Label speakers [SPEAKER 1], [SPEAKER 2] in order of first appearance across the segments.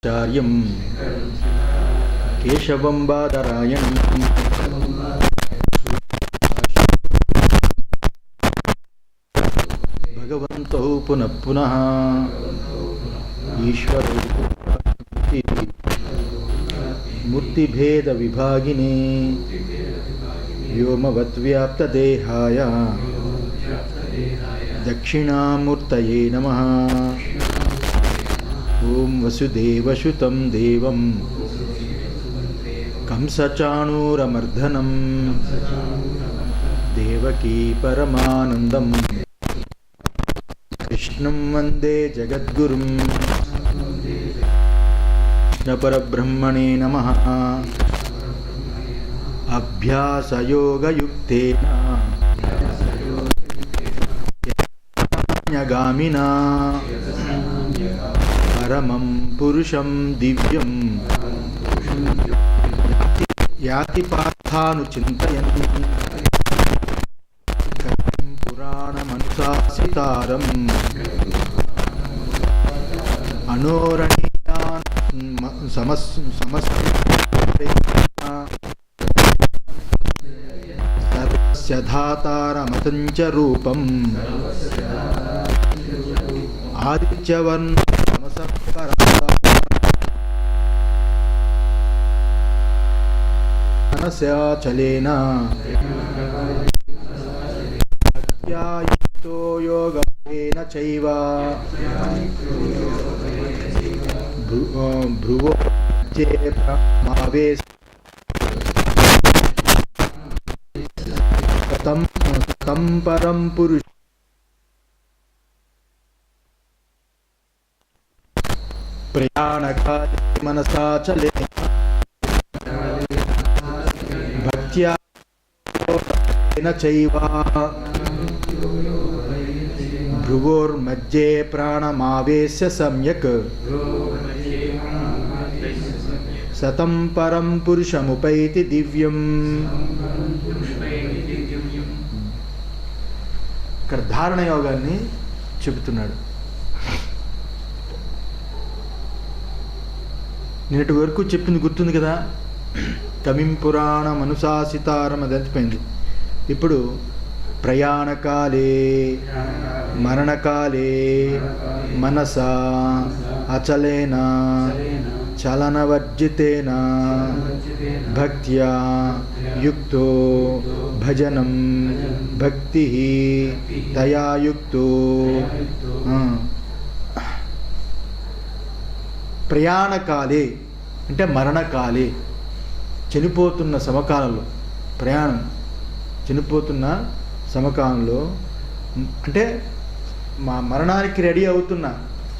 [SPEAKER 1] ఆచార్యం కేశవం బాదరాయణం భగవంతో పునః పునః ఈశ్వరో మూర్తిభేద విభాగినే వ్యోమవద్వ్యాప్తదేహాయ దక్షిణామూర్తయే నమః. ఓం వసుదేవసుతం దేవం కంసచాణూరమర్దనం దేవకీ పరమానందం కృష్ణం వందే జగద్గురుం. కృష్ణపరబ్రహ్మణే నమః. అభ్యాసయోగయుక్తేన జ్ఞానగామినా పరమం పురుషం దివ్యం యాతి పార్థానుచింతయన్ పురాణమనుశాసితారం అనోరణీయాన్ సర్వస్య ధాతారమతంచ రూపం ఆదిత్యవర్ణ మనసాచలేన అత్యాయుక్తో యోగేన చైవ భ్రువో మావేశ తం పరం పురుష ప్రయాణకాలే మనసాచలే భక్త్యా చైవ భ్రువోర్మధ్యే ప్రాణమావేశ్య సమ్యక్ సతం పరం పురుషముపైతి దివ్యం. ఇక్కడ ధారణ యోగాన్ని చెబుతున్నాడు. నిన్నటి వరకు చెప్పింది గుర్తుంది కదా, కవిం పురాణం అనుశాసితారం అది అంతిపోయింది. ఇప్పుడు ప్రయాణకాలే మరణకాలే మనసా అచలేన చలనవర్జితేన భక్త్యా యుక్తో భజనం భక్తి తయా యుక్తో. ప్రయాణకాలే అంటే మరణకాలే, చనిపోతున్న సమకాలంలో, ప్రయాణం చనిపోతున్న సమకాలంలో అంటే మా మరణానికి రెడీ అవుతున్న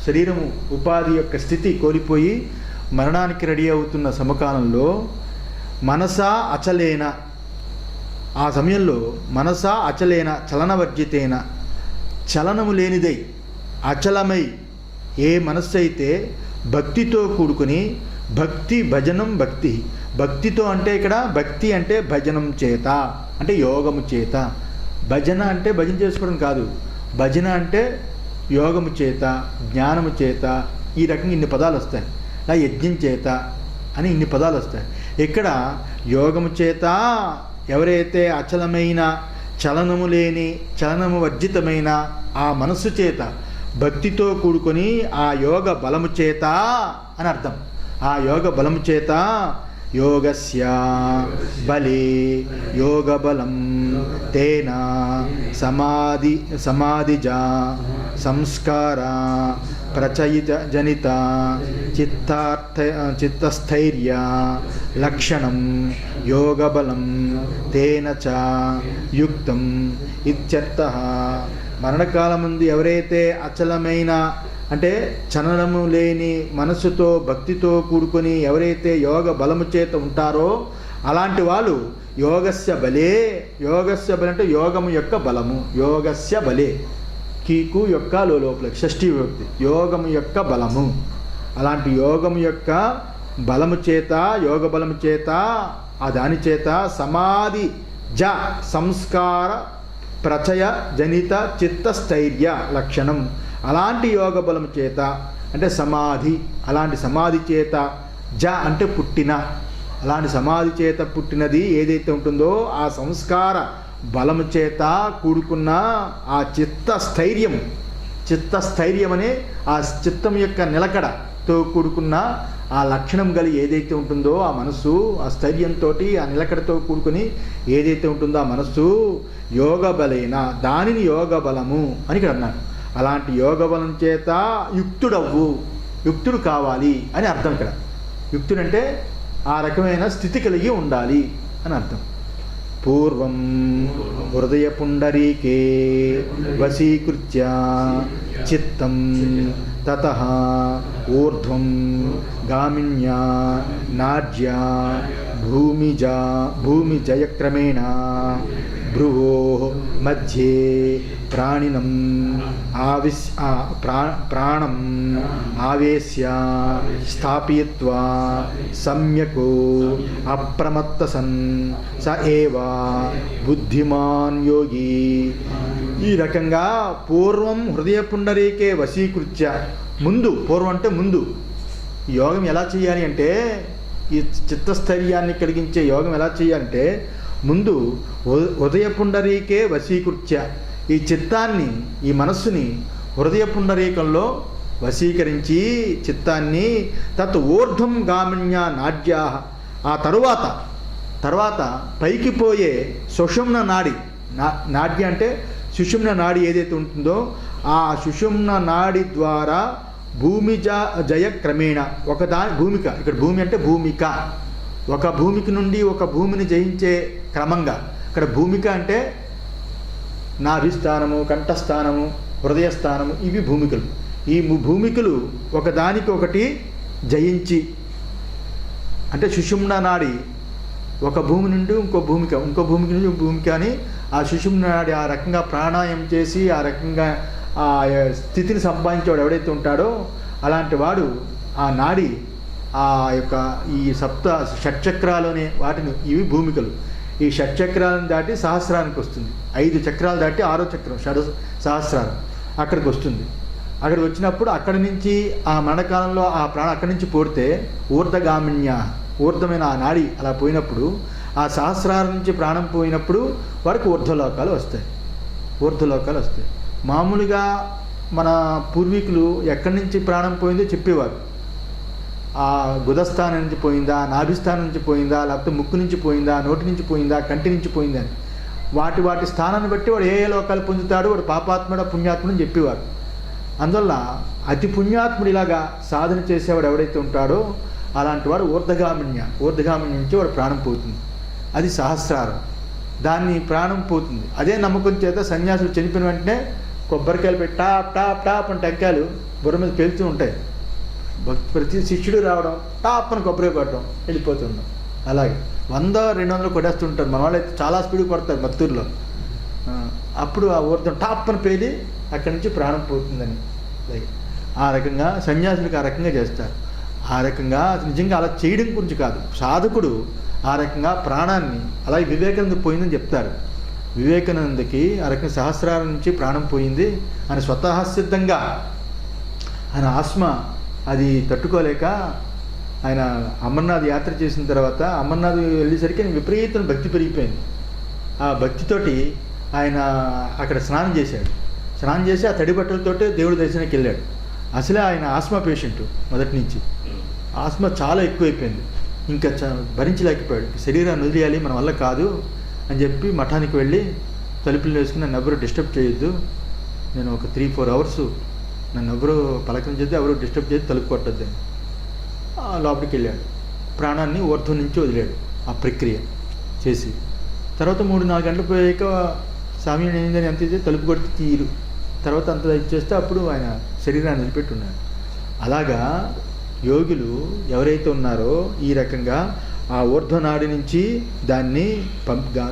[SPEAKER 1] శరీరము ఉపాధి యొక్క స్థితి కోల్పోయి మరణానికి రెడీ అవుతున్న సమకాలంలో మనసా అచలేన, ఆ సమయంలో మనసా అచలేన చలనవర్జితేన, చలనము లేనిదై అచలమై ఏ మనస్సు అయితే భక్తితో కూడుకుని, భక్తి భజనం భక్తి, భక్తితో అంటే ఇక్కడ భక్తి అంటే భజనం చేత అంటే యోగము చేత, భజన అంటే భజన చేసుకోవడం కాదు, భజన అంటే యోగము చేత జ్ఞానము చేత, ఈ రకంగా ఇన్ని పదాలు వస్తాయి. ఇలా యజ్ఞం చేత అని ఇన్ని పదాలు వస్తాయి. ఇక్కడ యోగము చేత ఎవరైతే అచలమైన చలనము లేని చలనము వర్జితమైన ఆ మనస్సు చేత భక్తితో కూడుకొని ఆ యోగ బలము చేత అని అర్థం. ఆ యోగ బలము చేత యోగస్య బలే యోగ బలం తేన సమాధిజా సంస్కార ప్రచయిత జనిత చిత్తస్థైర్య లక్షణం యోగబలం తేన చ యుక్తం ఇత్యర్థః. మరణకాలముందు ఎవరైతే అచలమైన అంటే చలనము లేని మనస్సుతో భక్తితో కూడుకొని ఎవరైతే యోగ బలము చేత ఉంటారో అలాంటి వాళ్ళు యోగస్య బలే, యోగస్య బలే అంటే యోగము యొక్క బలము, యోగస్య బలే కీకు యొక్క లోపల షష్ఠీ విభక్తి, యోగము యొక్క బలము, అలాంటి యోగము యొక్క బలము చేత యోగ బలము చేత ఆ దాని చేత సమాధి జ సంస్కార ప్రచయ జనిత చిత్తస్థైర్య లక్షణం అలాంటి యోగ బలము చేత అంటే సమాధి, అలాంటి సమాధి చేత, జ అంటే పుట్టిన, అలాంటి సమాధి చేత పుట్టినది ఏదైతే ఉంటుందో ఆ సంస్కార బలము చేత కూడుకున్న ఆ చిత్తస్థైర్యం అనే ఆ చిత్తం యొక్క నిలకడతో కూడుకున్న ఆ లక్షణం గలి ఏదైతే ఉంటుందో ఆ మనస్సు, ఆ స్థైర్యంతో ఆ నిలకడతో కూడుకుని ఏదైతే ఉంటుందో ఆ మనస్సు యోగ బలైన, దానిని యోగ బలము అని ఇక్కడ అన్నాడు. అలాంటి యోగ బలం చేత యుక్తుడు కావాలి అని అర్థం. ఇక్కడ యుక్తుడంటే ఆ రకమైన స్థితి కలిగి ఉండాలి అని అర్థం. పూర్వం హృదయ పుండరీకే వశీకృత్య చిత్తం తతః ఊర్ధ్వం గామిన్యా నాడ్యా భూమిజయక్రమేణ భ్రువో మధ్యే ప్రాణం ఆవేశ్య స్థాపయిత్వా సమ్యక్ అప్రమత్త సన్ స ఏవ బుద్ధిమాన్ యోగి. ఈ రకంగా పూర్వం హృదయ పుండరీకే వశీకృత్య, ముందు, పూర్వం అంటే ముందు, యోగం ఎలా చేయాలి అంటే, ఈ చిత్తస్థైర్యాన్ని కలిగించే యోగం ఎలా చేయాలంటే, ముందు హృదయ పుండరీకే వశీకృత్య, ఈ చిత్తాన్ని, ఈ మనస్సుని హృదయ పుండరీకంలో వశీకరించి చిత్తాన్ని తత్ ఊర్ధ్వం గామిన్యా నాడ్యా, ఆ తర్వాత పైకి పోయే సుషుమ్న నాడి, నాడ్య అంటే సుషుమ్న నాడి ఏదైతే ఉంటుందో ఆ సుషుమ్న నాడి ద్వారా జయ క్రమేణ, భూమిక, ఇక్కడ భూమి అంటే భూమిక, ఒక భూమిక నుండి ఒక భూమిని జయించే క్రమంగా, ఇక్కడ భూమిక అంటే నాభిస్థానము, కంఠస్థానము, హృదయస్థానము, ఇవి భూమికలు. ఈ భూమికలు ఒకదానికొకటి జయించి, అంటే సుషుమ్న నాడి ఒక భూమి నుండి ఇంకో భూమికి నుండి భూమిక అని ఆ సుషుమ్న నాడి ఆ రకంగా ప్రాణాయామం చేసి ఆ రకంగా ఆ స్థితిని సంపాదించేవాడు ఎవడైతే ఉంటాడో అలాంటి వాడు ఆ నాడి ఆ యొక్క ఈ షట్చక్రాలోనే వాటిని, ఇవి భూమికలు, ఈ షట్చక్రాలను దాటి సహస్రానికి వస్తుంది. 5 చక్రాలు దాటి 6వ చక్రం సహస్రాలు అక్కడికి వస్తుంది. అక్కడికి వచ్చినప్పుడు అక్కడి నుంచి ఆ మరణకాలంలో ఆ ప్రాణం అక్కడి నుంచి పోడితే ఊర్ధమైన ఆ నాడి అలా పోయినప్పుడు, ఆ సహస్రాల నుంచి ప్రాణం పోయినప్పుడు వాడికి ఊర్ధ్వలోకాలు వస్తాయి. మామూలుగా మన పూర్వీకులు ఎక్కడి నుంచి ప్రాణం పోయిందో చెప్పేవారు. ఆ గుదస్థానం నుంచి పోయిందా, నాభిస్థానం నుంచి పోయిందా, లేకపోతే ముక్కు నుంచి పోయిందా, నోటి నుంచి పోయిందా, కంటి నుంచి పోయిందా అని వాటి స్థానాన్ని బట్టి వాడు ఏ లోకాలు పొందుతాడు, వాడు పాపాత్ముడా పుణ్యాత్ముడు అని చెప్పేవారు. అందువల్ల అతి పుణ్యాత్ముడు ఇలాగా సాధన చేసేవాడు ఎవడైతే ఉంటాడో అలాంటి వాడు ఊర్ధగామిన్య నుంచి వాడు ప్రాణం పోతుంది. అది సహస్రారం, దాన్ని ప్రాణం పోతుంది. అదే నమ్మకం చేత సన్యాసులు చనిపోయిన వెంటనే కొబ్బరికాయలు పెట్టి టాప్ అని టెంకాయలు బుర్ర మీద పేలుతూ ఉంటాయి. ప్రతి శిష్యుడు రావడం, టాప్ అని కొబ్బరి కొట్టడం, వెళ్ళిపోతుండం. అలాగే 100-200 కొట్టేస్తుంటారు. మన వాళ్ళు అయితే చాలా స్పీడ్ కొడతారు మత్తూరులో. అప్పుడు ఆ ఊర్ధం టాప్ అని పేలి అక్కడి నుంచి ప్రాణం పోతుందని. ఆ రకంగా సన్యాసులకు ఆ రకంగా చేస్తారు. ఆ రకంగా నిజంగా అలా చేయడం గురించి కాదు, సాధకుడు ఆ రకంగా ప్రాణాన్ని, అలాగే వివేకానంద పోయిందని చెప్తారు. వివేకానందకి ఆ రకంగా సహస్రాల నుంచి ప్రాణం పోయింది అని స్వతహా సిద్ధంగా ఆయన ఆస్మ అది తట్టుకోలేక ఆయన అమర్నాథ్ యాత్ర చేసిన తర్వాత అమర్నాథ్ వెళ్ళేసరికి ఆయన విపరీతం భక్తి పెరిగిపోయింది. ఆ భక్తితోటి ఆయన అక్కడ స్నానం చేసి ఆ తడి బట్టలతోటే దేవుడి దర్శనానికి వెళ్ళాడు. అసలే ఆయన ఆస్మా పేషెంట్ మొదటి నుంచి. ఆస్మా చాలా ఎక్కువైపోయింది, ఇంకా భరించలేకపోయాడు. శరీరాన్ని వదిలేయాలి, మన వల్ల కాదు అని చెప్పి మఠానికి వెళ్ళి తలుపులు వేసుకుని నన్ను ఎవరు డిస్టర్బ్ చేయొద్దు, నేను ఒక 3-4 అవర్స్ నన్ను ఎవరు పలకరించొద్దు, ఎవరు డిస్టర్బ్ చేయొద్దు, తలుపు కొట్టద్దు అని లోపలికి వెళ్ళాడు. ప్రాణాన్ని ఊర్ధ్వం నుంచి వదిలాడు ఆ ప్రక్రియ చేసి. తర్వాత 3-4 గంటలు పోయాక స్వామి ఏంటని ఎంత ఇచ్చే తలుపు కొడితే తీరు, తర్వాత అంత ఇచ్చేస్తే అప్పుడు ఆయన శరీరాన్ని వదిలిపెట్టి ఉన్నాడు. అలాగా యోగులు ఎవరైతే ఉన్నారో ఈ రకంగా ఆ ఊర్ధ్వనాడి నుంచి దాన్ని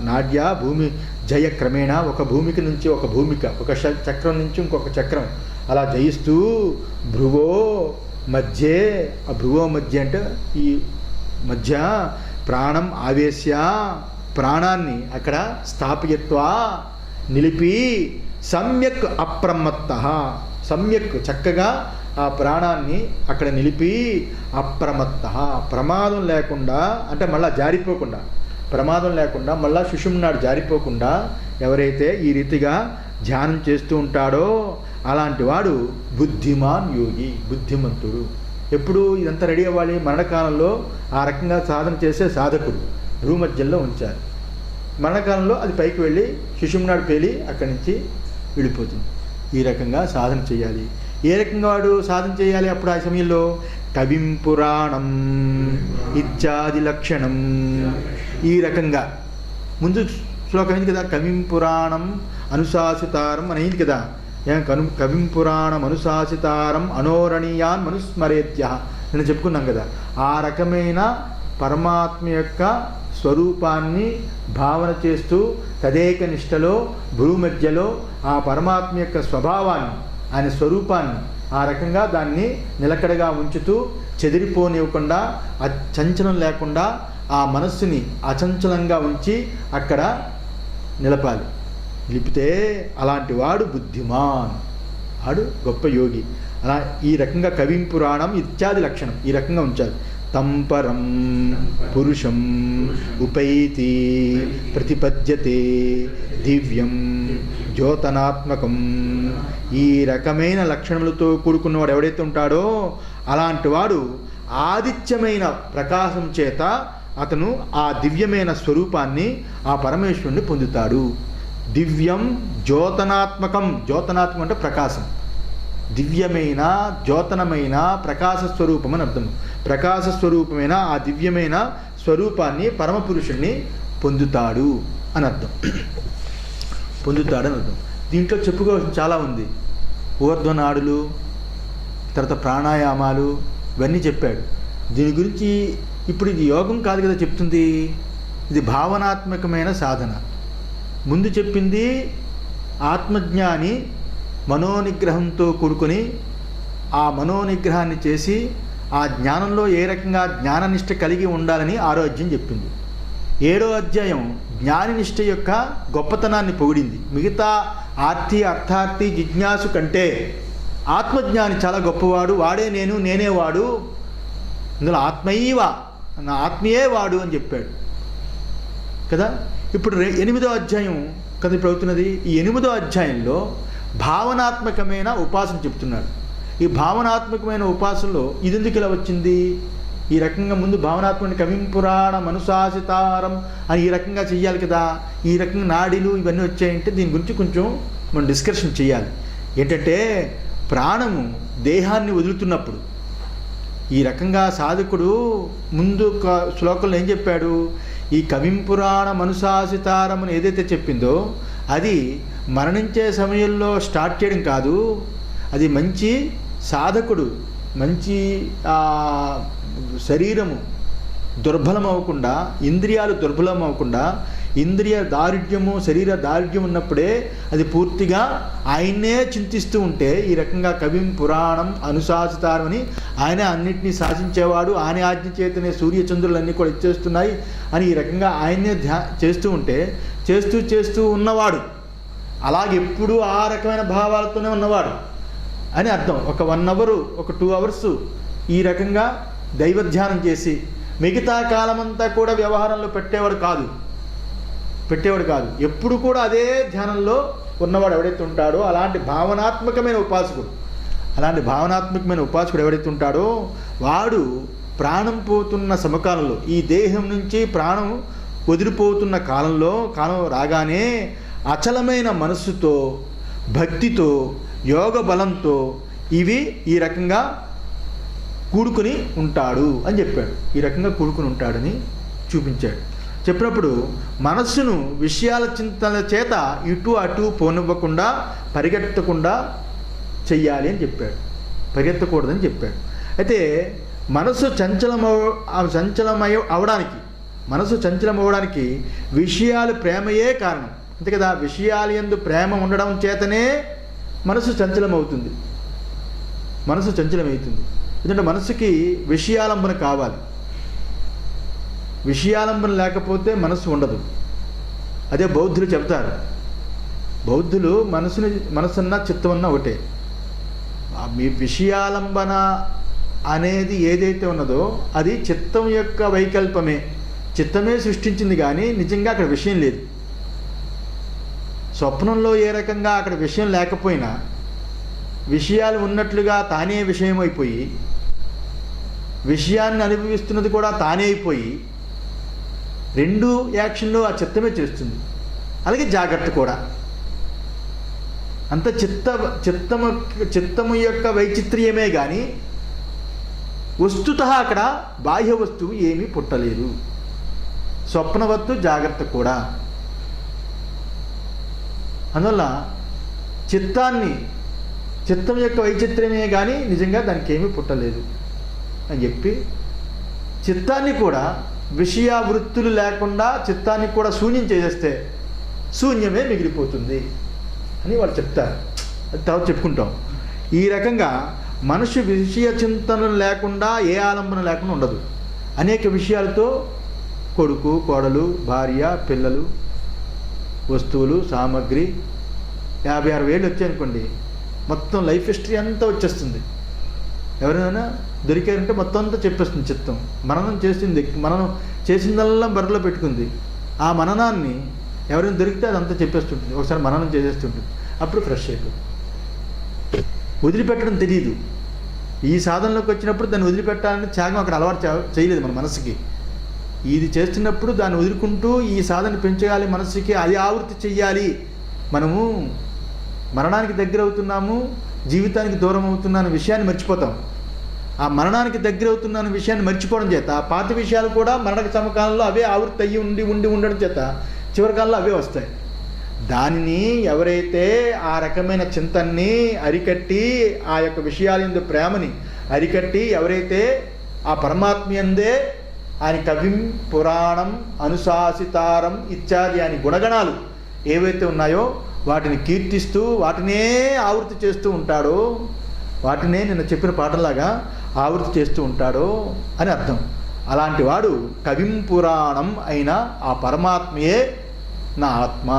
[SPEAKER 1] నాడ్య భూమి జయ క్రమేణ, ఒక భూమిక నుంచి ఒక భూమిక, ఒక చక్రం నుంచి ఇంకొక చక్రం అలా జయిస్తూ భ్రువో మధ్యే, ఆ భ్రువో మధ్య అంటే ఈ మధ్య ప్రాణం ఆవేశ్య, ప్రాణాన్ని అక్కడ స్థాపయత్వా నిలిపి సమ్యక్ అప్రమత్త, సమ్యక్ చక్కగా ఆ ప్రాణాన్ని అక్కడ నిలిపి అప్రమత్త, ప్రమాదం లేకుండా, అంటే మళ్ళా జారిపోకుండా, ప్రమాదం లేకుండా మళ్ళా సుషుమ్నాడు జారిపోకుండా ఎవరైతే ఈ రీతిగా ధ్యానం చేస్తూ ఉంటాడో అలాంటి వాడు బుద్ధిమాన్ యోగి, బుద్ధిమంతుడు. ఎప్పుడు ఇదంతా రెడీ అవ్వాలి? మరణకాలంలో ఆ రకంగా సాధన చేసే సాధకుడు భూమధ్యంలో ఉంచాలి. మరణకాలంలో అది పైకి వెళ్ళి సుషుమ్నాడు పేలి అక్కడి నుంచి వెళ్ళిపోతుంది. ఈ రకంగా సాధన చేయాలి. ఏ రకంగా వాడు సాధన చేయాలి? అప్పుడు ఆ సమయంలో కవిం పురాణం ఇత్యాది లక్షణం, ఈ రకంగా ముందు శ్లోకం అయింది కదా, కవిం పురాణం అనుశాసితారం అని అయింది కదా. కవిం పురాణం అనుశాసితారం అనోరణీయాన్ మనుస్మరేత్య నేను చెప్పుకున్నాం కదా. ఆ రకమైన పరమాత్మ యొక్క స్వరూపాన్ని భావన చేస్తూ తదేక నిష్టలో భూమధ్యలో ఆ పరమాత్మ యొక్క స్వభావాన్ని, ఆయన స్వరూపాన్ని ఆ రకంగా దాన్ని నిలకడగా ఉంచుతూ చెదిరిపోనివ్వకుండా, చంచలం లేకుండా ఆ మనస్సుని అచంచలంగా ఉంచి అక్కడ నిలపాలి. నిలిపితే అలాంటి వాడు బుద్ధిమాన్, వాడు గొప్ప యోగి. అలా ఈ రకంగా కవిం పురాణం ఇత్యాది లక్షణం ఈ రకంగా ఉంచాలి. తంపరం పురుషం ఉపైతి ప్రతిపద్యతే దివ్యం జ్యోతనాత్మకం. ఈ రకమైన లక్షణములతో కూడుకున్నవాడు ఎవడైతే ఉంటాడో అలాంటి వాడు ఆదిత్యమైన ప్రకాశం చేత అతను ఆ దివ్యమైన స్వరూపాన్ని, ఆ పరమేశ్వరుని పొందుతాడు. దివ్యం జ్యోతనాత్మకం, జ్యోతనాత్మకం అంటే ప్రకాశం, దివ్యమైన జ్యోతనమైన ప్రకాశ స్వరూపం అని అర్థం. ప్రకాశ స్వరూపమైన ఆ దివ్యమైన స్వరూపాన్ని పరమపురుషుణ్ణి పొందుతాడు అని అర్థం. పొందుతాడని అర్థం. దీంట్లో చెప్పుకోవాల్సిన చాలా ఉంది. ఊర్ధ్వనాడులు, తర్వాత ప్రాణాయామాలు ఇవన్నీ చెప్పాడు. దీని గురించి ఇప్పుడు ఇది యోగం కాదు కదా చెప్తుంది, ఇది భావనాత్మకమైన సాధన. ముందు చెప్పింది ఆత్మజ్ఞాని మనోనిగ్రహంతో కూడుకొని ఆ మనోనిగ్రహాన్ని చేసి ఆ జ్ఞానంలో ఏ రకంగా జ్ఞాననిష్ట కలిగి ఉండాలని 6వ అధ్యాయం చెప్పింది. 7వ అధ్యాయం జ్ఞానినిష్ట యొక్క గొప్పతనాన్ని పొగిడింది. మిగతా ఆర్తి అర్థార్థి జిజ్ఞాసు కంటే ఆత్మజ్ఞాని చాలా గొప్పవాడు, వాడే నేను, నేనే వాడు, ఇందులో ఆత్మయీవ, నా ఆత్మీయే వాడు అని చెప్పాడు కదా. ఇప్పుడు 8వ అధ్యాయం కదా ఇప్పుడు అవుతున్నది. ఈ 8వ అధ్యాయంలో భావనాత్మకమైన ఉపాసన చెప్తున్నాడు. ఈ భావనాత్మకమైన ఉపాసనలో ఇది ఎందుకు ఇలా వచ్చింది? ఈ రకంగా ముందు భావనాత్మక కవిం పురాణం అనుశాసితారం అని ఈ రకంగా చెయ్యాలి కదా. ఈ రకంగా నాడీలు ఇవన్నీ వచ్చాయంటే దీని గురించి కొంచెం మనం డిస్కషన్ చేయాలి. ఏంటంటే ప్రాణము దేహాన్ని వదులుతున్నప్పుడు ఈ రకంగా సాధకుడు ముందు శ్లోకంలో ఏం చెప్పాడు? ఈ కవిం పురాణం అనుశాసితారం అని ఏదైతే చెప్పిందో అది మరణించే సమయంలో స్టార్ట్ చేయడం కాదు. అది మంచి సాధకుడు, మంచి శరీరము దుర్బలం అవ్వకుండా, ఇంద్రియాలు దుర్బలం అవ్వకుండా, ఇంద్రియ దారుఢ్యము శరీర దారుఢ్యం ఉన్నప్పుడే అది పూర్తిగా ఆయన్నే చింతిస్తూ ఉంటే ఈ రకంగా కవిం పురాణం అనుశాసితారం అని ఆయన అన్నింటినీ శాసించేవాడు, ఆయన ఆజ్ఞ చేతనే సూర్యచంద్రులన్నీ కూడా ఇచ్చేస్తున్నాయి అని ఈ రకంగా ఆయన్నే చేస్తూ ఉంటే చేస్తూ ఉన్నవాడు, అలాగే ఎప్పుడూ ఆ రకమైన భావాలతోనే ఉన్నవాడు అని అర్థం. ఒక 1 అవర్, ఒక 2 అవర్స్ ఈ రకంగా దైవధ్యానం చేసి మిగతా కాలమంతా కూడా వ్యవహారంలో పెట్టేవాడు కాదు. ఎప్పుడు కూడా అదే ధ్యానంలో ఉన్నవాడు ఎవడైతే ఉంటాడో అలాంటి భావనాత్మకమైన ఉపాసకుడు ఎవడైతే ఉంటాడో వాడు ప్రాణం పోతున్న సమకాలంలో, ఈ దేహం నుంచి ప్రాణం వదిలిపోతున్న కాలం రాగానే అచలమైన మనస్సుతో, భక్తితో, యోగ బలంతో ఇవి ఈ రకంగా కూడుకుని ఉంటాడు అని చెప్పాడు. ఈ రకంగా కూడుకుని ఉంటాడని చూపించాడు. చెప్పినప్పుడు మనస్సును విషయాల చింతన చేత ఇటు అటు పోనివ్వకుండా పరిగెత్తకుండా చెయ్యాలి అని చెప్పాడు. పరిగెత్తకూడదని చెప్పాడు. అయితే మనస్సు చంచలమవడానికి విషయాలు ప్రేమయే కారణం. అంతే కదా, విషయాలు యందు ప్రేమ ఉండడం చేతనే మనసు చంచలమవుతుంది. ఎందుకంటే మనసుకి విషయాలంబన కావాలి. విషయాలంబన లేకపోతే మనసు ఉండదు. అదే బౌద్ధులు చెప్తారు. బౌద్ధులు మనసున్న చిత్తమన్న ఒకటే. మీ విషయాలంబన అనేది ఏదైతే ఉన్నదో అది చిత్తం యొక్క వైకల్పమే. చిత్తమే సృష్టించింది కానీ నిజంగా అక్కడ విషయం లేదు. స్వప్నంలో ఏ రకంగా అక్కడ విషయం లేకపోయినా విషయాలు ఉన్నట్లుగా తానే విషయం అయిపోయి, విషయాన్ని అనుభవిస్తున్నది కూడా తానే అయిపోయి, రెండు యాక్షన్లు ఆ చిత్తమే చేస్తుంది. అలాగే జాగ్రత్త కూడా అంత చిత్తము యొక్క వైచిత్ర్యమే కానీ వస్తుతః అక్కడ బాహ్య వస్తువు ఏమీ పుట్టలేదు. స్వప్నవత్తు జాగ్రత్త కూడా. అందువల్ల చిత్తం యొక్క వైచిత్ర్యమే కానీ నిజంగా దానికి ఏమీ పుట్టలేదు అని చెప్పి, చిత్తాన్ని కూడా విషయావృత్తులు లేకుండా చిత్తాన్ని కూడా శూన్యం చేసేస్తే శూన్యమే మిగిలిపోతుంది అని వాళ్ళు చెప్తారు. అది తర్వాత చెప్పుకుంటాం. ఈ రకంగా మనిషి విషయ చింతన లేకుండా ఏ ఆలంబన లేకుండా ఉండదు. అనేక విషయాలతో కొడుకు, కోడలు, భార్య, పిల్లలు, వస్తువులు, సామాగ్రి 56,000 వచ్చాయనుకోండి, మొత్తం లైఫ్ హిస్టరీ అంతా వచ్చేస్తుంది. ఎవరైనా దొరికారంటే మొత్తం అంతా చెప్పేస్తుంది చిత్తం. మననం చేసిందల్లా బరిలో పెట్టుకుంది. ఆ మననాన్ని ఎవరైనా దొరికితే అదంతా చెప్పేస్తుంటుంది. ఒకసారి మననం చేసేస్తుంటుంది. అప్పుడు ఫ్రెష్ అయిపోతుంది. వదిలిపెట్టడం తెలియదు. ఈ సాధనలోకి వచ్చినప్పుడు దాన్ని వదిలిపెట్టాలని త్యాగం అక్కడ అలవాటు చేయలేదు మన మనసుకి. ఇది చేస్తున్నప్పుడు దాన్ని వదులుకుంటూ ఈ సాధన పెంచేయాలి, మనసుకి అది ఆవృత్తి చెయ్యాలి. మనము మరణానికి దగ్గర అవుతున్నాము, జీవితానికి దూరం అవుతున్న విషయాన్ని మర్చిపోతాం. ఆ మరణానికి దగ్గర అవుతున్న విషయాన్ని మర్చిపోవడం చేత పాత విషయాలు కూడా మరణక సమకాలంలో అవే ఆవృత్తి అయ్యి ఉండి ఉండడం చేత చివరి కాలంలో అవే వస్తాయి. దానిని ఎవరైతే ఆ రకమైన చింతన్ని అరికట్టి, ఆ యొక్క విషయాలందు ప్రేమని అరికట్టి ఎవరైతే ఆ పరమాత్మయందే ఆయన కవిం పురాణం అనుశాసితారం ఇత్యాది ఆయన గుణగణాలు ఏవైతే ఉన్నాయో వాటిని కీర్తిస్తూ వాటినే ఆవృత్తి చేస్తూ ఉంటాడో, వాటినే నిన్న చెప్పిన పాటలాగా ఆవృత్తి చేస్తూ ఉంటాడో అని అర్థం. అలాంటి వాడు కవిం పురాణం అయిన ఆ పరమాత్మయే నా ఆత్మ.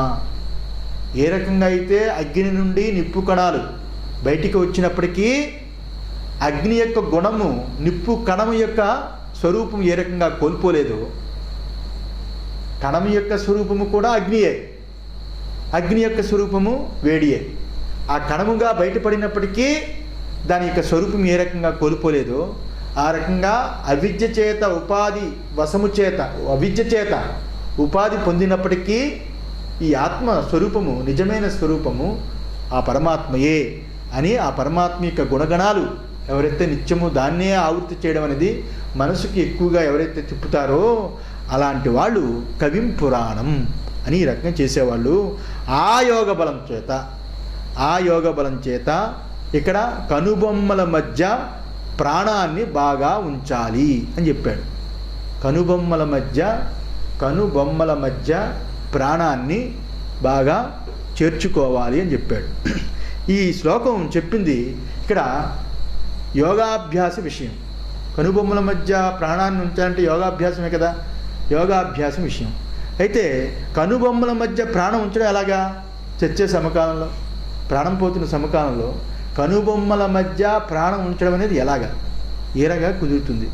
[SPEAKER 1] ఏ రకంగా అయితే అగ్ని నుండి నిప్పు కణాలు బయటికి వచ్చినప్పటికీ అగ్ని యొక్క గుణము నిప్పు కణము యొక్క స్వరూపం ఏ రకంగా కోల్పోలేదో, కణము యొక్క స్వరూపము కూడా అగ్నియే, అగ్ని యొక్క స్వరూపము వేడియే. ఆ కణముగా బయటపడినప్పటికీ దాని యొక్క స్వరూపం ఏ రకంగా కోల్పోలేదో, ఆ రకంగా అవిద్య చేత ఉపాధి వశము చేత అవిద్య చేత ఉపాధి పొందినప్పటికీ ఈ ఆత్మ స్వరూపము నిజమైన స్వరూపము ఆ పరమాత్మయే అని ఆ పరమాత్మ యొక్క గుణగణాలు ఎవరైతే నిత్యము దాన్నే ఆవృత్తి చేయడం అనేది మనసుకి ఎక్కువగా ఎవరైతే తిప్పుతారో అలాంటి వాళ్ళు కవిం పురాణం అని ఈ రకంగా చేసేవాళ్ళు. ఆ యోగ బలం చేత ఇక్కడ కనుబొమ్మల మధ్య ప్రాణాన్ని బాగా ఉంచాలి అని చెప్పాడు. కనుబొమ్మల మధ్య ప్రాణాన్ని బాగా చేర్చుకోవాలి అని చెప్పాడు. ఈ శ్లోకం చెప్పింది ఇక్కడ యోగాభ్యాస విషయం. కనుబొమ్మల మధ్య ప్రాణాన్ని ఉంచాలంటే యోగాభ్యాసమే కదా, యోగాభ్యాసం విషయం. అయితే కనుబొమ్మల మధ్య ప్రాణం ఉంచడం ఎలాగా? చచ్చే సమకాలంలో, ప్రాణం పోతున్న సమకాలంలో కనుబొమ్మల మధ్య ప్రాణం ఉంచడం అనేది ఎలాగా, ఏరగా కుదురుతుంది?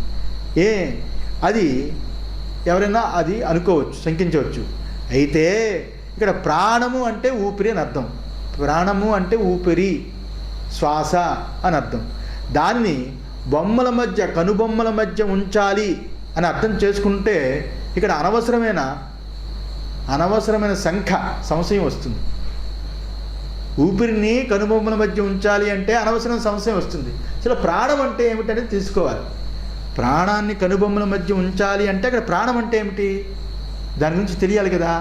[SPEAKER 1] అది ఎవరైనా అది అనుకోవచ్చు, శంకించవచ్చు. అయితే ఇక్కడ ప్రాణము అంటే ఊపిరి అని అర్థం. ప్రాణము అంటే ఊపిరి, శ్వాస అని అర్థం. దాన్ని బొమ్మల మధ్య కనుబొమ్మల మధ్య ఉంచాలి అని అర్థం చేసుకుంటే ఇక్కడ అనవసరమైన సంశయం వస్తుంది. ఊపిరిని కనుబొమ్మల మధ్య ఉంచాలి అంటే అనవసరమైన సంశయం వస్తుంది. అసలు ప్రాణం అంటే ఏమిటనేది తెలుసుకోవాలి. ప్రాణాన్ని కనుబొమ్మల మధ్య ఉంచాలి అంటే అక్కడ ప్రాణం అంటే ఏమిటి దాని గురించి తెలియాలి కదా.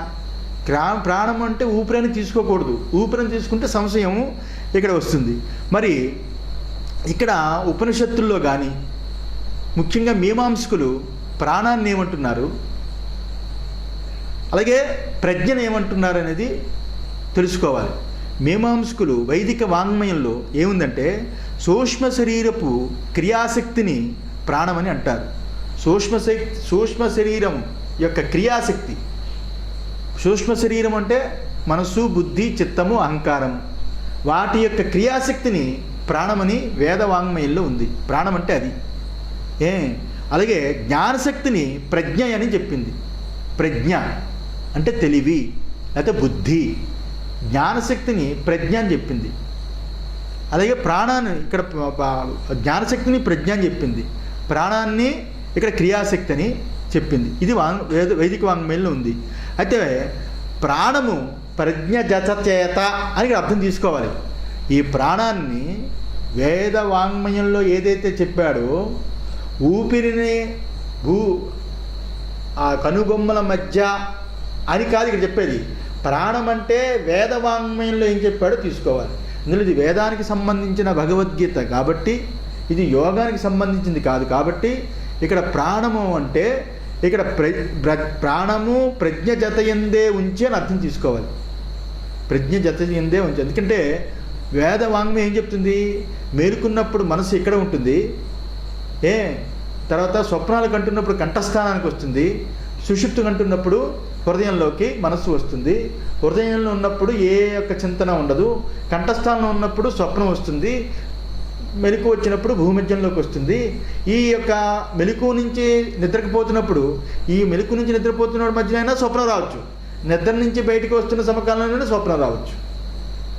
[SPEAKER 1] ప్రాణం అంటే ఊపిరిని తీసుకోకూడదు. ఊపిరిని తీసుకుంటే సంశయం ఇక్కడ వస్తుంది. మరి ఇక్కడ ఉపనిషత్తుల్లో కానీ ముఖ్యంగా మీమాంసకులు ప్రాణాన్ని ఏమంటున్నారు, అలాగే ప్రజ్ఞను ఏమంటున్నారు అనేది తెలుసుకోవాలి. మీమాంసకులు వైదిక వాంగ్మయంలో ఏముందంటే సూక్ష్మ శరీరపు క్రియాశక్తిని ప్రాణమని అంటారు. సూక్ష్మ శరీరం యొక్క క్రియాశక్తి, సూక్ష్మ శరీరం అంటే మనస్సు, బుద్ధి, చిత్తము, అహంకారం, వాటి యొక్క క్రియాశక్తిని ప్రాణమని వేదవాంగ్మయంలో ఉంది. ప్రాణం అంటే అది. అలాగే జ్ఞానశక్తిని ప్రజ్ఞ అని చెప్పింది. ప్రజ్ఞ అంటే తెలివి లేకపోతే బుద్ధి. జ్ఞానశక్తిని ప్రజ్ఞ అని చెప్పింది. అలాగే ప్రాణాన్ని ఇక్కడ జ్ఞానశక్తిని ప్రజ్ఞ అని చెప్పింది. ప్రాణాన్ని ఇక్కడ క్రియాశక్తి అని చెప్పింది. ఇది వైదిక వాంగ్మయంలో ఉంది. అయితే ప్రాణము ప్రజ్ఞ జతచేత అని ఇక్కడ అర్థం తీసుకోవాలి. ఈ ప్రాణాన్ని వేద వాంగ్మయంలో ఏదైతే చెప్పాడో ఊపిరిని ఆ కనుబొమ్మల మధ్య అని కాదు ఇక్కడ చెప్పేది. ప్రాణం అంటే వేదవాంగ్మయంలో ఏం చెప్పాడో తీసుకోవాలి. ఇందులో ఇది వేదానికి సంబంధించిన భగవద్గీత కాబట్టి, ఇది యోగానికి సంబంధించింది కాదు. కాబట్టి ఇక్కడ ప్రాణము అంటే ఇక్కడ ప్రాణము ప్రజ్ఞ జతయందే ఉంచి అని అర్థం తీసుకోవాలి. ప్రజ్ఞ జతయందే ఉంచి. ఎందుకంటే వేదవాంగ్మయం ఏం చెప్తుంది? మేలుకున్నప్పుడు మనసు ఎక్కడ ఉంటుంది, తర్వాత స్వప్నాలు కంటున్నప్పుడు కంఠస్థానానికి వస్తుంది, సుషుప్తి కంటున్నప్పుడు హృదయంలోకి మనస్సు వస్తుంది, హృదయంలో ఉన్నప్పుడు ఏ యొక్క చింతన ఉండదు, కంఠస్థానంలో ఉన్నప్పుడు స్వప్నం వస్తుంది, మెలకు వచ్చినప్పుడు భూమధ్యంలోకి వస్తుంది. ఈ యొక్క మెలకు నుంచి నిద్రపోతున్నప్పుడు ఈ మెలకు నుంచి నిద్రపోతున్నప్పుడు మధ్యనైనా స్వప్నం రావచ్చు, నిద్ర నుంచి బయటకు వస్తున్న సమకాలంలోనే స్వప్నం రావచ్చు.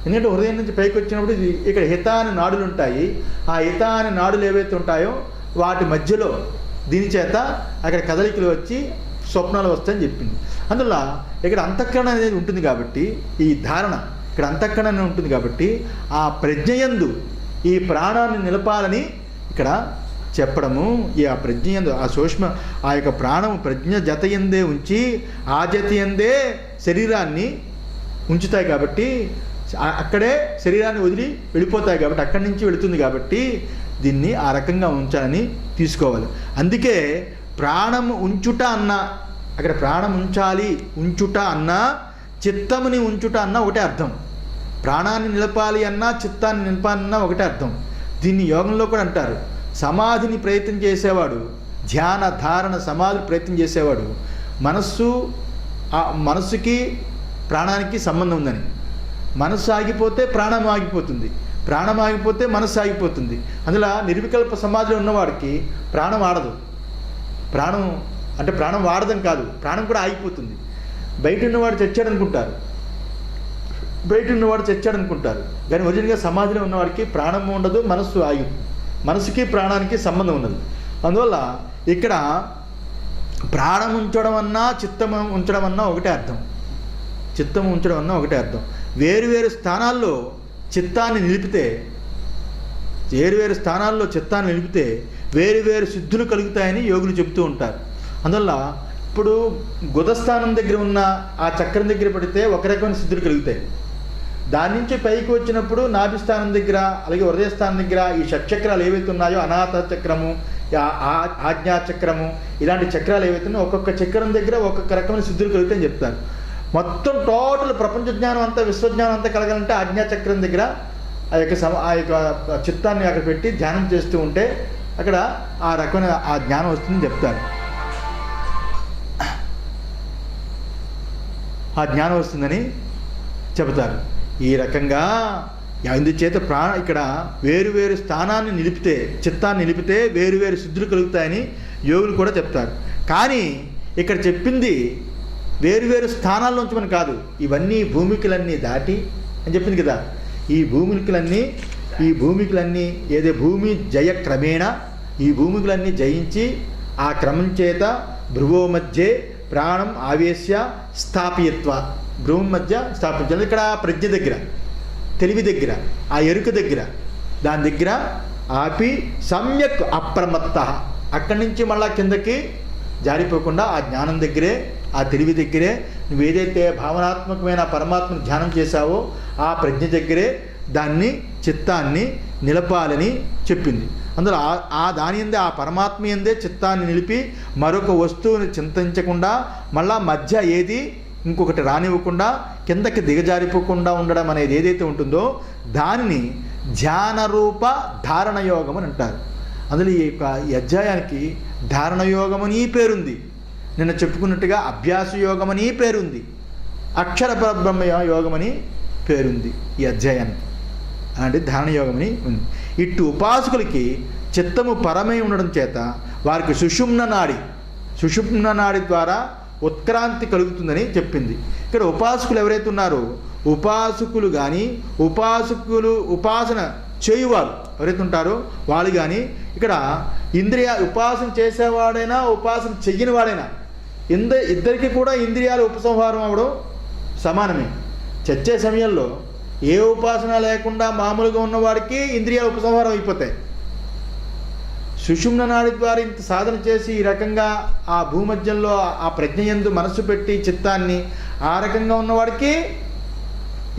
[SPEAKER 1] ఎందుకంటే హృదయం నుంచి పైకి వచ్చినప్పుడు ఇక్కడ హిత అని నాడులు ఉంటాయి. ఆ హిత అని నాడులు ఏవైతే ఉంటాయో వాటి మధ్యలో దీని చేత అక్కడ కదలికలు వచ్చి స్వప్నాలు వస్తాయని చెప్పింది. అందువల్ల ఇక్కడ అంతఃకరణ అనేది ఉంటుంది కాబట్టి, ఈ ధారణ ఇక్కడ అంతఃకరణ అనేది ఉంటుంది కాబట్టి ఆ ప్రజ్ఞయందు ఈ ప్రాణాన్ని నిలపాలని ఇక్కడ చెప్పడము. ఈ ఆ ప్రజ్ఞయందు ఆ సూక్ష్మ ఆ యొక్క ప్రాణము ప్రజ్ఞ జతయందే ఉంచి ఆ జతయందే శరీరాన్ని ఉంచుతాయి కాబట్టి, అక్కడే శరీరాన్ని వదిలి వెళ్ళిపోతాయి కాబట్టి, అక్కడి నుంచి వెళుతుంది కాబట్టి దీన్ని ఆ రకంగా ఉంచాలని తీసుకోవాలి. అందుకే ప్రాణము ఉంచుట అన్న, అక్కడ ప్రాణం ఉంచాలి ఉంచుట అన్న, చిత్తముని ఉంచుట అన్న ఒకటే అర్థం. ప్రాణాన్ని నిలపాలి అన్నా చిత్తాన్ని నిలపాలన్నా ఒకటే అర్థం. దీన్ని యోగంలో కూడా అంటారు. సమాధిని ప్రయత్నం చేసేవాడు, ధ్యాన ధారణ సమాధి ప్రయత్నం చేసేవాడు మనస్సుకి ప్రాణానికి సంబంధం ఉందని. మనస్సు ఆగిపోతే ప్రాణం ఆగిపోతుంది, ప్రాణం ఆగిపోతే మనస్సు ఆగిపోతుంది. అందులో నిర్వికల్ప సమాధిలో ఉన్నవాడికి ప్రాణం ఆడదు. ప్రాణం అంటే ప్రాణం వాడదని కాదు, ప్రాణం కూడా ఆగిపోతుంది. బయట ఉన్నవాడు చచ్చాడనుకుంటారు, కానీ ఒరిజినల్గా సమాధిలో ఉన్నవాడికి ప్రాణం ఉండదు, మనస్సుకి ప్రాణానికి సంబంధం ఉండదు. అందువల్ల ఇక్కడ ప్రాణం ఉంచడం అన్నా చిత్తం ఉంచడం అన్నా ఒకటే అర్థం. చిత్తం ఉంచడం అన్నా ఒకటే అర్థం. వేరువేరు స్థానాల్లో చిత్తాన్ని నిలిపితే వేరువేరు సిద్ధులు కలుగుతాయని యోగులు చెబుతూ ఉంటారు. అందువల్ల ఇప్పుడు గుదస్థానం దగ్గర ఉన్న ఆ చక్రం దగ్గర పడితే ఒక రకమైన సిద్ధులు కలుగుతాయి. దాని నుంచి పైకి వచ్చినప్పుడు నాభిస్థానం దగ్గర అలాగే హృదయస్థానం దగ్గర ఈ షట్చక్రాలు ఏవైతే ఉన్నాయో అనాహత చక్రము, ఆజ్ఞా చక్రము, ఇలాంటి చక్రాలు ఏవైతే ఉన్నాయో ఒక్కొక్క చక్రం దగ్గర ఒక్కొక్క రకమైన సిద్ధులు కలుగుతాయని చెప్తారు. మొత్తం టోటల్ ప్రపంచ జ్ఞానం అంతా విశ్వజ్ఞానం అంతా కలగాలంటే ఆజ్ఞాచక్రం దగ్గర ఆ యొక్క చిత్తాన్ని అక్కడ పెట్టి ధ్యానం చేస్తూ ఉంటే అక్కడ ఆ రకమైన ఆ జ్ఞానం వస్తుందని చెప్తారు. ఆ జ్ఞానం వస్తుందని చెబుతారు. ఈ రకంగా అందుచేత ఇక్కడ వేరువేరు స్థానాన్ని నిలిపితే, చిత్తాన్ని నిలిపితే వేరువేరు సిద్ధులు కలుగుతాయని యోగులు కూడా చెప్తారు. కానీ ఇక్కడ చెప్పింది వేరువేరు స్థానాల్లోంచి మనం కాదు, ఇవన్నీ భూమికలన్నీ దాటి అని చెప్పింది కదా. ఈ భూమికలన్నీ ఏదో భూమి జయ క్రమేణ ఈ భూమికలన్నీ జయించి ఆ క్రమం చేత భ్రువో మధ్యే ప్రాణం ఆవేశ్య స్థాపయత్వ, భ్రూమి మధ్య స్థాపించాలి. ఇక్కడ ప్రజ్ఞ దగ్గర, తెలివి దగ్గర, ఆ ఎరుక దగ్గర, దాని దగ్గర ఆపి సమ్యక్ అప్రమత్త, అక్కడి నుంచి మళ్ళా కిందకి జారిపోకుండా ఆ జ్ఞానం దగ్గరే, ఆ తెలివి దగ్గరే నువ్వు ఏదైతే భావనాత్మకమైన పరమాత్మను ధ్యానం చేశావో ఆ ప్రజ్ఞ దగ్గరే దాన్ని చిత్తాన్ని నిలపాలని చెప్పింది. అందులో దాని ఎందే ఆ పరమాత్మ ఎందే చిత్తాన్ని నిలిపి మరొక వస్తువుని చింతించకుండా మళ్ళా మధ్య ఏది ఇంకొకటి రానివ్వకుండా కిందకి దిగజారిపోకుండా ఉండడం అనేది ఏదైతే ఉంటుందో దానిని ధ్యానరూప ధారణయోగం అని అంటారు. అందులో ఈ అధ్యాయానికి ధారణయోగమని పేరుంది, నిన్న చెప్పుకున్నట్టుగా అభ్యాస యోగమని పేరుంది, అక్షర పరబ్రహ్మ యోగమని పేరుంది ఈ అధ్యాయానికి. అంటే ధ్యాన యోగం అని ఉంది. ఇటు ఉపాసకులకి చిత్తము పరమై ఉండడం చేత వారికి సుషుమ్న నాడి ద్వారా ఉత్క్రాంతి కలుగుతుందని చెప్పింది. ఇక్కడ ఉపాసకులు ఎవరైతే ఉన్నారో, ఉపాసకులు కానీ ఉపాసన చేయువారు ఎవరైతే ఉంటారో వాళ్ళు కానీ, ఇక్కడ ఉపాసన చేసేవాడైనా ఉపాసన చెయ్యని వాడైనా ఇద్దరికి కూడా ఇంద్రియాలు ఉపసంహారం అవ్వడం సమానమే. చచ్చే సమయంలో ఏ ఉపాసన లేకుండా మామూలుగా ఉన్నవాడికి ఇంద్రియాలు ఉపసంహారం అయిపోతాయి. సుషుమ్న నాడి ద్వారా ఇంత సాధన చేసి ఈ రకంగా ఆ భూమధ్యంలో ఆ ప్రజ్ఞయందు మనస్సు పెట్టి చిత్తాన్ని ఆ రకంగా ఉన్నవాడికి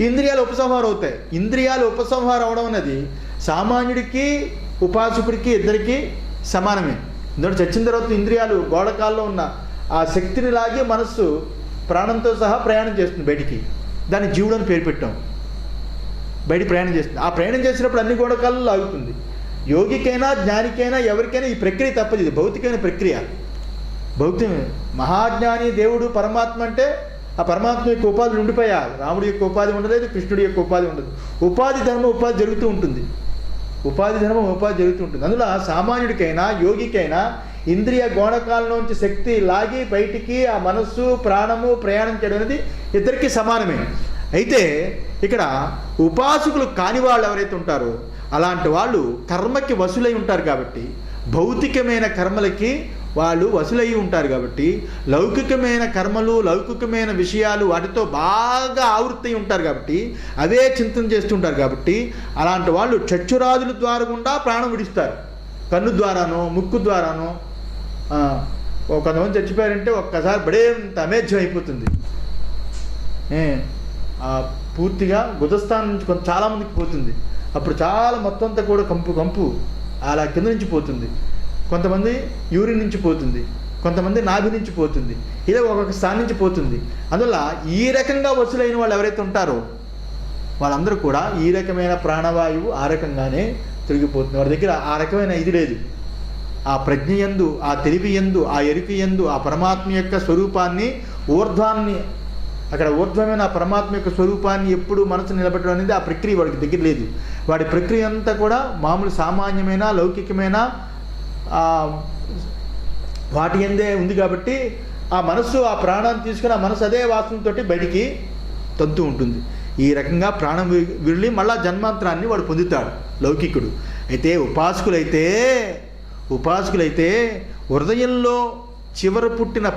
[SPEAKER 1] ఇంద్రియాలు ఉపసంహారం అవుతాయి. ఇంద్రియాలు ఉపసంహారం అవడం అనేది సామాన్యుడికి ఉపాసకుడికి ఇద్దరికి సమానమే. ఎందుకంటే చచ్చిన తర్వాత ఇంద్రియాలు గోడకాల్లో ఉన్న ఆ శక్తిని లాగి మనస్సు ప్రాణంతో సహా ప్రయాణం చేస్తుంది బయటికి. దాన్ని జీవుడు అని పేరు పెట్టాం. బయట ప్రయాణం చేస్తుంది. ఆ ప్రయాణం చేసినప్పుడు అన్ని గోడకాల్లో లాగుతుంది. యోగికైనా జ్ఞానికైనా ఎవరికైనా ఈ ప్రక్రియ తప్పదు. ఇది భౌతికమైన ప్రక్రియ. మహాజ్ఞాని దేవుడు పరమాత్మ అంటే ఆ పరమాత్మ యొక్క ఉపాధులు ఉండిపోయారు. రాముడి యొక్క ఉపాధి ఉండలేదు, కృష్ణుడి యొక్క ఉపాధి ఉండదు. ఉపాధి జరుగుతూ ఉంటుంది. అందులో సామాన్యుడికైనా యోగికైనా ఇంద్రియ గోణకాలలోంచి శక్తి లాగి బయటికి ఆ మనస్సు ప్రాణము ప్రయాణం చేయడం అనేది ఇద్దరికీ సమానమే. అయితే ఇక్కడ ఉపాసకులు కాని వాళ్ళు ఎవరైతే ఉంటారో అలాంటి వాళ్ళు కర్మకి వసులై ఉంటారు కాబట్టి, భౌతికమైన కర్మలకి వాళ్ళు వసులై ఉంటారు కాబట్టి, లౌకికమైన కర్మలు లౌకికమైన విషయాలు వాటితో బాగా ఆవృత్తై ఉంటారు కాబట్టి, అవే చింతన చేస్తుంటారు కాబట్టి, అలాంటి వాళ్ళు చక్షురాదుల ద్వారా గుండా ప్రాణం విడిస్తారు. కన్ను ద్వారానో ముక్కు ద్వారానో. కొంతమంది చచ్చిపోయారంటే ఒక్కసారి బడేంత అమేధ్యం అయిపోతుంది. పూర్తిగా గుదస్థానం నుంచి చాలామందికి పోతుంది. అప్పుడు చాలా మొత్తం అంతా కూడా కంపు అలా కింద నుంచి పోతుంది. కొంతమంది యూరిన్ నుంచి పోతుంది, కొంతమంది నాభి నుంచి పోతుంది, ఇలా ఒక్కొక్క స్థానం నుంచి పోతుంది. అందువల్ల ఈ రకంగా వసూలైన వాళ్ళు ఎవరైతే ఉంటారో వాళ్ళందరూ కూడా ఈ రకమైన ప్రాణవాయువు ఆ రకంగానే తిరిగిపోతుంది. వారి దగ్గర ఆ రకమైన ఇది లేదు. ఆ ప్రజ్ఞ యందు, ఆ తెలివి యందు, ఆ ఎరుక యందు ఆ పరమాత్మ యొక్క స్వరూపాన్ని అక్కడ ఊర్ధ్వమైన ఆ పరమాత్మ యొక్క స్వరూపాన్ని ఎప్పుడు మనసు నిలబెట్టడం అనేది ఆ ప్రక్రియ వాడికి దగ్గర లేదు. వాడి ప్రక్రియ అంతా కూడా మామూలు సామాన్యమైన లౌకికమైన వాటి ఎందే ఉంది కాబట్టి ఆ మనస్సు ఆ ప్రాణాన్ని తీసుకుని ఆ మనసు అదే వాసనతో బయటికి తంతు ఉంటుంది. ఈ రకంగా ప్రాణం విడిలి మళ్ళా జన్మాంతరాన్ని వాడు పొందుతాడు లౌకికుడు. అయితే ఉపాసకులైతే హృదయంలో చివర పుట్టిన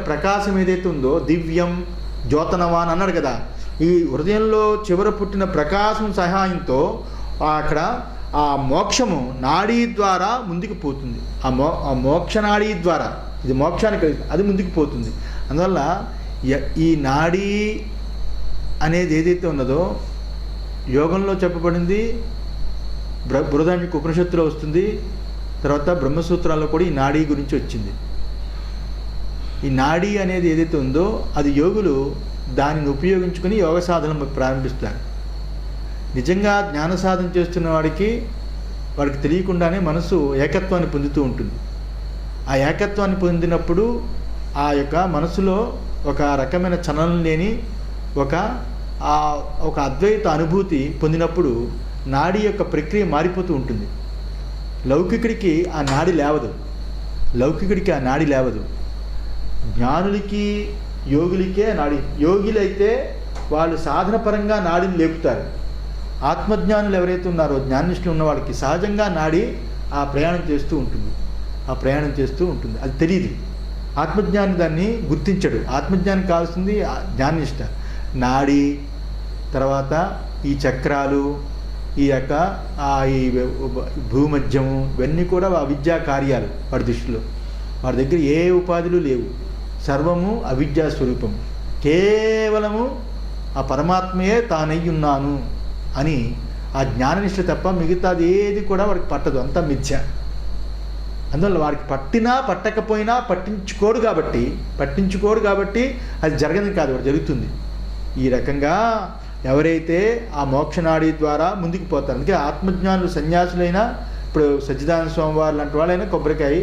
[SPEAKER 1] ప్రకాశం ఏదైతే ఉందో దివ్యం జ్యోతనవాన్ అన్నాడు కదా. ఈ హృదయంలో చివర పుట్టిన ప్రకాశం సహాయంతో అక్కడ ఆ మోక్షము నాడీ ద్వారా ముందుకు పోతుంది. ఆ మోక్ష నాడీ ద్వారా ఇది మోక్షానికి అది ముందుకు పోతుంది. అందువల్ల ఈ నాడీ అనేది ఏదైతే ఉన్నదో యోగంలో చెప్పబడింది, బృహదారణ్యక ఉపనిషత్తులో వస్తుంది, తర్వాత బ్రహ్మసూత్రాల్లో కూడా ఈ నాడీ గురించి వచ్చింది. ఈ నాడీ అనేది ఏదైతే ఉందో అది యోగులు దానిని ఉపయోగించుకొని యోగ సాధన ప్రారంభిస్తారు. నిజంగా జ్ఞాన సాధన చేస్తున్న వాడికి తెలియకుండానే మనసు ఏకత్వాన్ని పొందుతూ ఉంటుంది. ఆ ఏకత్వాన్ని పొందినప్పుడు ఆ యొక్క మనసులో ఒక రకమైన చలనం లేని ఒక అద్వైత అనుభూతి పొందినప్పుడు నాడీ యొక్క ప్రక్రియ మారిపోతూ ఉంటుంది. లౌకికుడికి ఆ నాడి లేవదు. జ్ఞానులకి యోగులకే నాడి. యోగులైతే వాళ్ళు సాధన పరంగా నాడిని లేపుతారు. ఆత్మజ్ఞానులు ఎవరైతే ఉన్నారో జ్ఞానిష్ఠులు ఉన్న వాళ్ళకి సహజంగా నాడి ఆ ప్రయాణం చేస్తూ ఉంటుంది. అది తెలియదు. ఆత్మజ్ఞాని దాన్ని గుర్తించడు. ఆత్మజ్ఞానికి కావాల్సింది జ్ఞానిష్ట. నాడి తర్వాత ఈ చక్రాలు, ఈ యొక్క ఈ భూమధ్యము ఇవన్నీ కూడా అవిద్యా కార్యాలు వాడి దృష్టిలో. వాడి దగ్గర ఏ ఉపాధులు లేవు. సర్వము అవిద్యా స్వరూపం. కేవలము ఆ పరమాత్మయే తానయ్యున్నాను అని ఆ జ్ఞాననిష్ట తప్ప మిగతాది ఏది కూడా వాడికి పట్టదు. అంతా మిథ్య. అందువల్ల వాడికి పట్టినా పట్టకపోయినా పట్టించుకోడు కాబట్టి అది జరగని కాదు, వాడు జరుగుతుంది. ఈ రకంగా ఎవరైతే ఆ మోక్షనాడి ద్వారా ముందుకు పోతారు. అందుకే ఆత్మజ్ఞానులు సన్యాసులైనా, ఇప్పుడు సచ్చిదానంద స్వామి వారు లాంటి వాళ్ళైనా కొబ్బరికాయ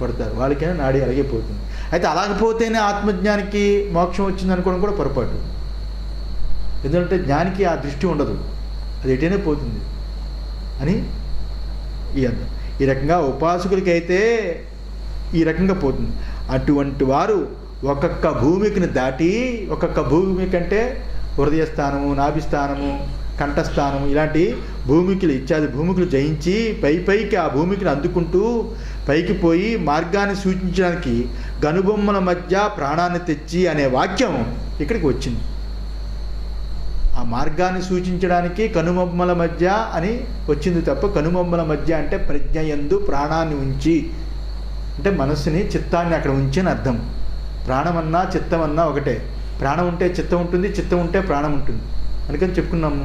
[SPEAKER 1] కొడతారు, వాళ్ళకైనా నాడి అలాగే పోతుంది. అయితే అలాగపోతేనే ఆత్మజ్ఞానికి మోక్షం వచ్చింది అనుకోవడం కూడా పొరపాటు. ఎందుకంటే జ్ఞానికి ఆ దృష్టి ఉండదు, అది ఎటైనా పోతుంది అని ఈ అర్థం. ఈ రకంగా ఉపాసకులకైతే ఈ రకంగా పోతుంది. అటువంటి వారు ఒక్కొక్క భూమికిని దాటి, ఒక్కొక్క భూమి కంటే హృదయస్థానము, నాభిస్థానము, కంఠస్థానము ఇలాంటి భూమికలు ఇత్యాది భూమికలు జయించి పైకి ఆ భూమికిని అందుకుంటూ పైకి పోయి మార్గాన్ని సూచించడానికి గనుబొమ్మల మధ్య ప్రాణాన్ని తెచ్చి అనే వాక్యం ఇక్కడికి వచ్చింది. ఆ మార్గాన్ని సూచించడానికి కనుబొమ్మల మధ్య అని వచ్చింది తప్ప, కనుబొమ్మల మధ్య అంటే ప్రజ్ఞయందు ప్రాణాన్ని ఉంచి అంటే మనస్సుని, చిత్తాన్ని అక్కడ ఉంచి అని అర్థం. ప్రాణమన్నా చిత్తమన్నా ఒకటే. ప్రాణం ఉంటే చిత్తం ఉంటుంది, చిత్తం ఉంటే ప్రాణం ఉంటుంది, అందుకని చెప్పుకున్నాము.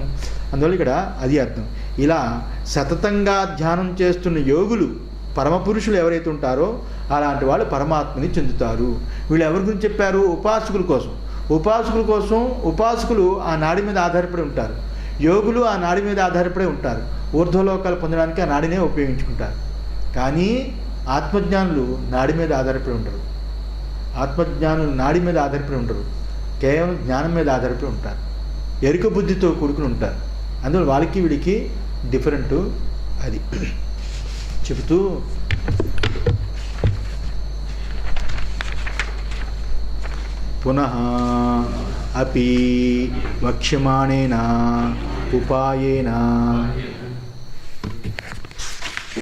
[SPEAKER 1] అందువల్ల ఇక్కడ అది అర్థం. ఇలా సతతంగా ధ్యానం చేస్తున్న యోగులు, పరమపురుషులు ఎవరైతే ఉంటారో అలాంటి వాళ్ళు పరమాత్మని చెందుతారు. వీళ్ళు ఎవరి గురించి చెప్పారు? ఉపాసకుల కోసం. ఉపాసకుల కోసం ఉపాసకులు ఆ నాడి మీద ఆధారపడి ఉంటారు, యోగులు ఆ నాడి మీద ఆధారపడి ఉంటారు. ఊర్ధ్వలోకాలు పొందడానికి ఆ నాడినే ఉపయోగించుకుంటారు. కానీ ఆత్మజ్ఞానులు నాడి మీద ఆధారపడి ఉండరు. ఆత్మజ్ఞానులు నాడి మీద ఆధారపడి ఉండరు, కేవలం జ్ఞానం మీద ఆధారపడి ఉంటారు. ఎరుక బుద్ధితో కూడుకుని ఉంటారు. అందువల్ల వాళ్ళకి వీడికి డిఫరెంట్ అది చెబుతూ పునః అపి వక్ష్యమాణేన ఉపాయేన